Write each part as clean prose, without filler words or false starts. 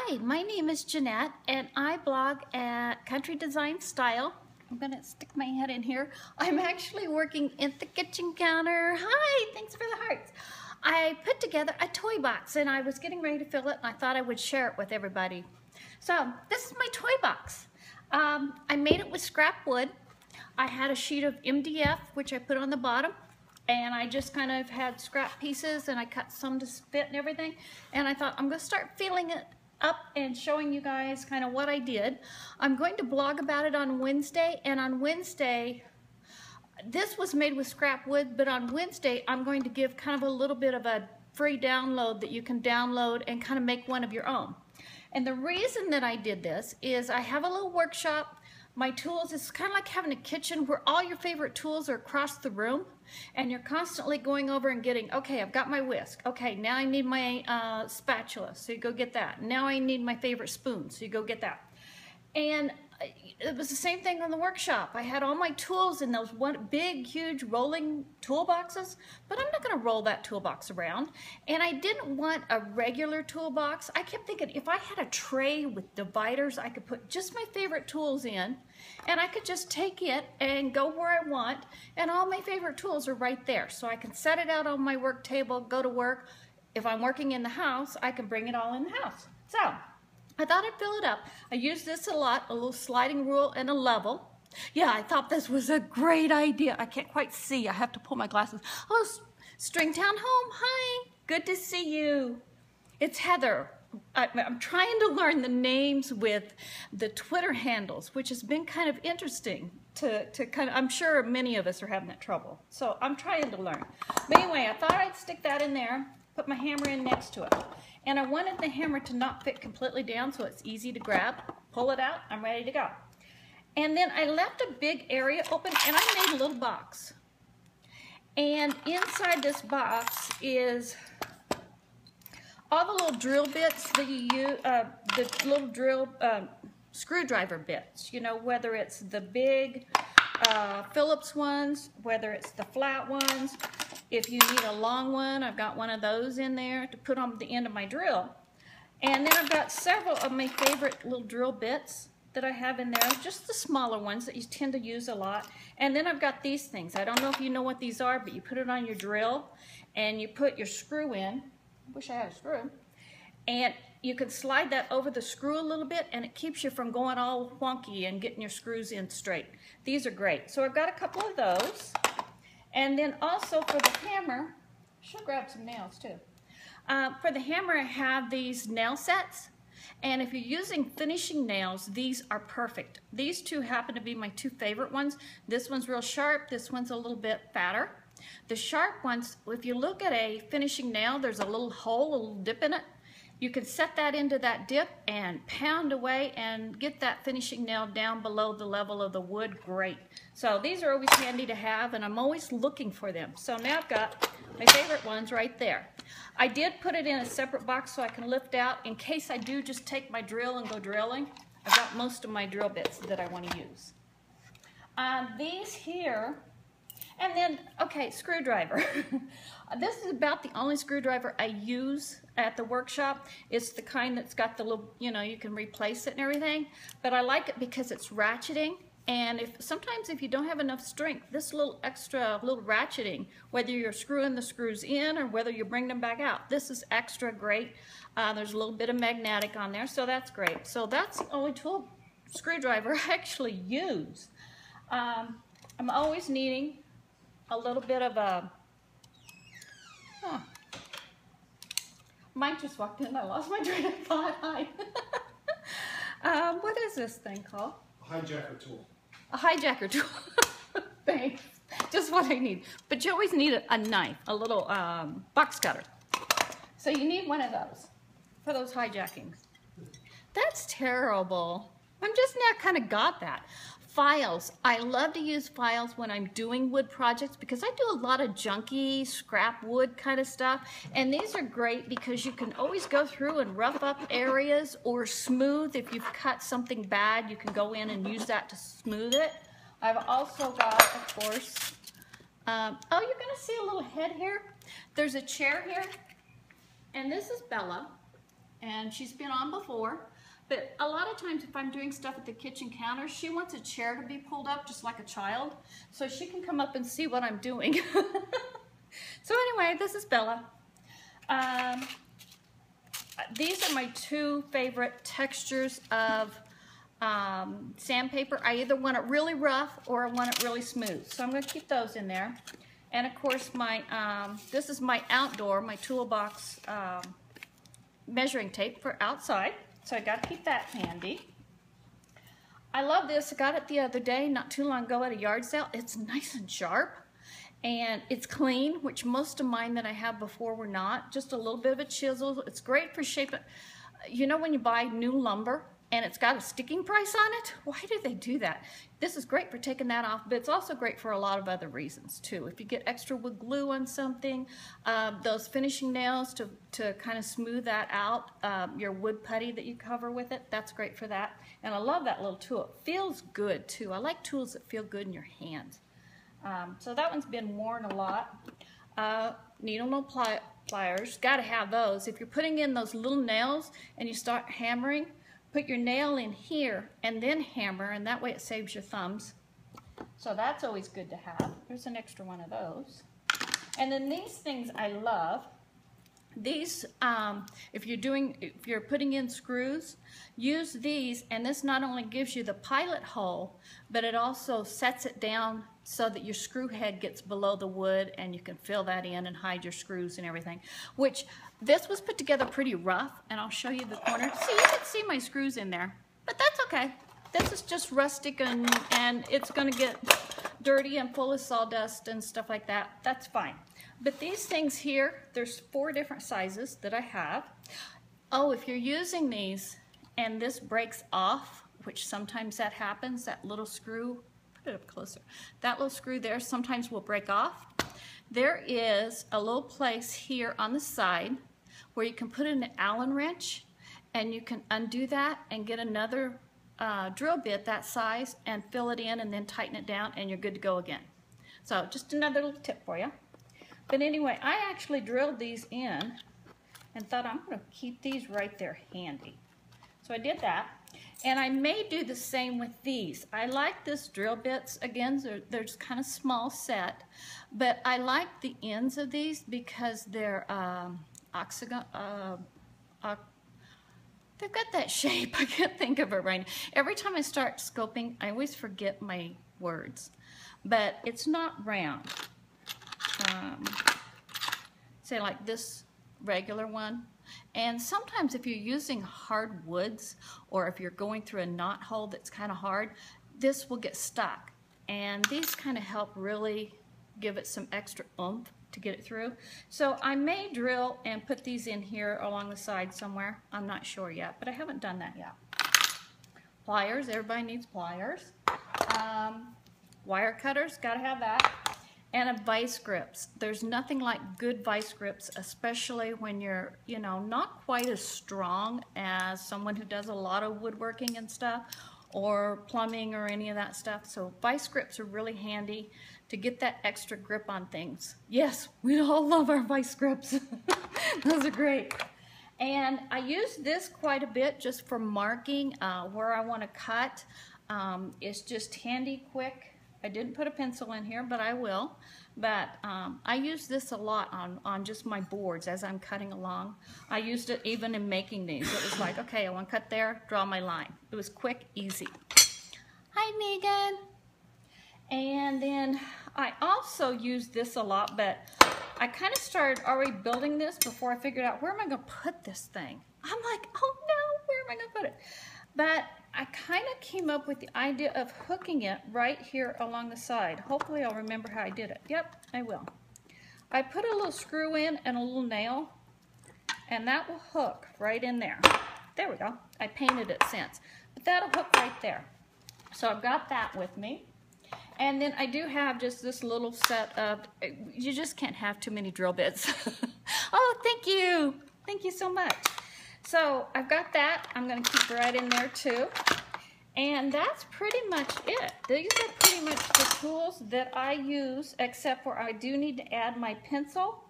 Hi, my name is Jeanette and I blog at Country Design Style. I'm gonna stick my head in here. I'm actually working at the kitchen counter. Hi, thanks for the hearts. I put together a toy box and I was getting ready to fill it and I thought I would share it with everybody. So this is my toy box. I made it with scrap wood. I had a sheet of MDF which I put on the bottom, and I just kind of had scrap pieces and I cut some to fit and everything. And I thought I'm going to start filling it up and showing you guys kind of what I did. I'm going to blog about it on Wednesday, and on Wednesday, this was made with scrap wood, but on Wednesday I'm going to give kind of a little bit of a free download that you can download and kind of make one of your own. And the reason that I did this is I have a little workshop. My tools, it's kind of like having a kitchen where all your favorite tools are across the room and you're constantly going over and getting, okay, I've got my whisk. Okay, now I need my spatula, so you go get that. Now I need my favorite spoon, so you go get that. And it was the same thing in the workshop. I had all my tools in those big, huge rolling toolboxes, but I'm not going to roll that toolbox around. And I didn't want a regular toolbox. I kept thinking if I had a tray with dividers, I could put just my favorite tools in, and I could just take it and go where I want, and all my favorite tools are right there. So I can set it out on my work table, go to work. If I'm working in the house, I can bring it all in the house. So I thought I'd fill it up. I use this a lot, a little sliding rule and a level. Yeah, I thought this was a great idea. I can't quite see. I have to pull my glasses. Oh, Stringtown Home, hi. Good to see you. It's Heather. I'm trying to learn the names with the Twitter handles, which has been kind of interesting to kind of, I'm sure many of us are having that trouble. So I'm trying to learn. But anyway, I thought I'd stick that in there, put my hammer in next to it. And I wanted the hammer to not fit completely down so it's easy to grab. Pull it out, I'm ready to go. And then I left a big area open and I made a little box. And inside this box is all the little drill bits that you use, the little drill screwdriver bits, you know, whether it's the big Phillips ones, whether it's the flat ones. If you need a long one, I've got one of those in there to put on the end of my drill. And then I've got several of my favorite little drill bits that I have in there, just the smaller ones that you tend to use a lot. And then I've got these things. I don't know if you know what these are, but you put it on your drill and you put your screw in. I wish I had a screw. And you can slide that over the screw a little bit and it keeps you from going all wonky and getting your screws in straight. These are great. So I've got a couple of those. And then also for the hammer, I should grab some nails too. For the hammer, I have these nail sets. And if you're using finishing nails, these are perfect. These two happen to be my two favorite ones. This one's real sharp, this one's a little bit fatter. The sharp ones, if you look at a finishing nail, there's a little hole, a little dip in it. You can set that into that dip and pound away and get that finishing nail down below the level of the wood. Great. So these are always handy to have, and I'm always looking for them. So now I've got my favorite ones right there. I did put it in a separate box so I can lift out in case I do just take my drill and go drilling. I've got most of my drill bits that I want to use. These here, and then, okay, screwdriver. This is about the only screwdriver I use at the workshop. It's the kind that's got the little, you know, you can replace it and everything. But I like it because it's ratcheting. And sometimes if you don't have enough strength, this little extra little ratcheting, whether you're screwing the screws in or whether you bring them back out, this is extra great. There's a little bit of magnetic on there, so that's great. So that's the only tool screwdriver I actually use. I'm always needing a little bit of a, mine just walked in, I lost my train of thought. What is this thing called? A hijacker tool. A hijacker tool. Thanks. Just what I need. But you always need a knife, a little box cutter. So you need one of those for those hijackings. That's terrible. I'm just now kind of got that. Files. I love to use files when I'm doing wood projects because I do a lot of junky, scrap wood kind of stuff. And these are great because you can always go through and rough up areas or smooth. If you've cut something bad, you can go in and use that to smooth it. I've also got, of course, oh, you're going to see a little head here. There's a chair here. And this is Bella. and she's been on before. But a lot of times if I'm doing stuff at the kitchen counter, she wants a chair to be pulled up just like a child, so she can come up and see what I'm doing. So anyway, this is Bella. These are my two favorite textures of sandpaper. I either want it really rough or I want it really smooth. So I'm going to keep those in there. And of course, my this is my outdoor, my toolbox measuring tape for outside. So I got to keep that handy. I love this. I got it the other day, not too long ago at a yard sale. It's nice and sharp. And it's clean, which most of mine that I have before were not. Just a little bit of a chisel. It's great for shaping. You know when you buy new lumber and it's got a sticking price on it? Why do they do that? This is great for taking that off, but it's also great for a lot of other reasons too. If you get extra wood glue on something, those finishing nails to kind of smooth that out, your wood putty that you cover with it, that's great for that. And I love that little tool. It feels good too. I like tools that feel good in your hands. So that one's been worn a lot. Needle nose pliers, got to have those. If you're putting in those little nails and you start hammering, put your nail in here and then hammer, and that way it saves your thumbs. So that's always good to have. There's an extra one of those. And then these things I love. These, if you're putting in screws, use these, and this not only gives you the pilot hole, but it also sets it down so that your screw head gets below the wood and you can fill that in and hide your screws and everything. Which, this was put together pretty rough, and I'll show you the corner. See, you can see my screws in there, but that's okay. This is just rustic and it's gonna get dirty and full of sawdust and stuff like that. That's fine. But these things here, there's 4 different sizes that I have. Oh, if you're using these and this breaks off, which sometimes that happens, that little screw, put it up closer, that little screw there sometimes will break off. There is a little place here on the side where you can put in an Allen wrench and you can undo that and get another drill bit that size and fill it in and then tighten it down and you're good to go again. So just another little tip for you. But anyway, I actually drilled these in and thought I'm going to keep these right there handy. So I did that. And I may do the same with these. I like this drill bits. Again, they're just kind of small set. But I like the ends of these because they're octagon. They've got that shape. I can't think of it right now. Every time I start scoping, I always forget my words. But it's not round. Say like this regular one. And sometimes if you're using hard woods or if you're going through a knot hole that's kind of hard, this will get stuck. And these kind of help really give it some extra oomph to get it through. So I may drill and put these in here along the side somewhere. I'm not sure yet, but I haven't done that yet. Pliers, everybody needs pliers. Wire cutters, gotta have that. And a vice grips. There's nothing like good vice grips, especially when you're, you know, not quite as strong as someone who does a lot of woodworking and stuff, or plumbing or any of that stuff. So vice grips are really handy to get that extra grip on things. Yes, we all love our vice grips. Those are great. And I use this quite a bit just for marking where I want to cut. It's just handy, quick. I didn't put a pencil in here, but I will. But I use this a lot on just my boards as I'm cutting along. I used it even in making these. It was like, okay, I want to cut there, draw my line. It was quick, easy. Hi, Megan. And then I also use this a lot, but I kind of started already building this before I figured out where am I going to put this thing. I'm like, oh no, where am I going to put it? But I kind of came up with the idea of hooking it right here along the side. Hopefully I'll remember how I did it. Yep, I will. I put a little screw in and a little nail, and that will hook right in there. There we go. I painted it since. But that'll hook right there. So I've got that with me. And then I do have just this little set of, you just can't have too many drill bits. Oh, thank you. Thank you so much. So I've got that. I'm going to keep right in there too. And that's pretty much it. These are pretty much the tools that I use, except for I do need to add my pencil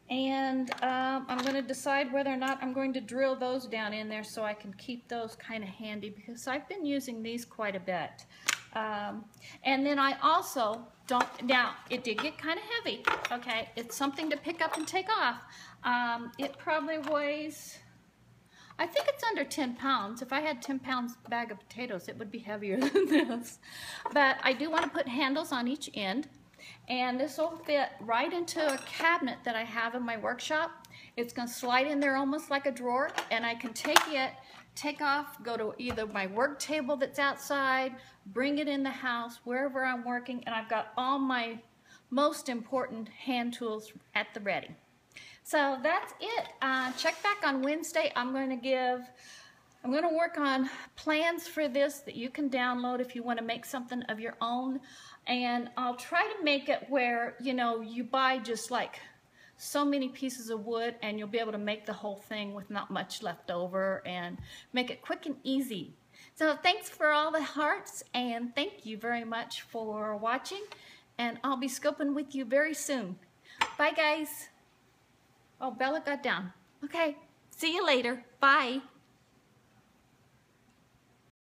And I'm going to decide whether or not I'm going to drill those down in there so I can keep those kind of handy, because I've been using these quite a bit. And then I also don't, now it did get kind of heavy, okay? It's something to pick up and take off. It probably weighs, I think it's under 10 pounds. If I had 10 pounds bag of potatoes, it would be heavier than this. But I do want to put handles on each end. And this will fit right into a cabinet that I have in my workshop. It's going to slide in there almost like a drawer, and I can take off, go to either my work table that's outside, bring it in the house, wherever I'm working, and I've got all my most important hand tools at the ready. So that's it. Check back on Wednesday. I'm going to work on plans for this that you can download if you want to make something of your own. And I'll try to make it where, you know, you buy just like so many pieces of wood and you'll be able to make the whole thing with not much left over and make it quick and easy. So thanks for all the hearts, and thank you very much for watching. And I'll be scoping with you very soon. Bye, guys. Oh, Bella got down. Okay, see you later. Bye.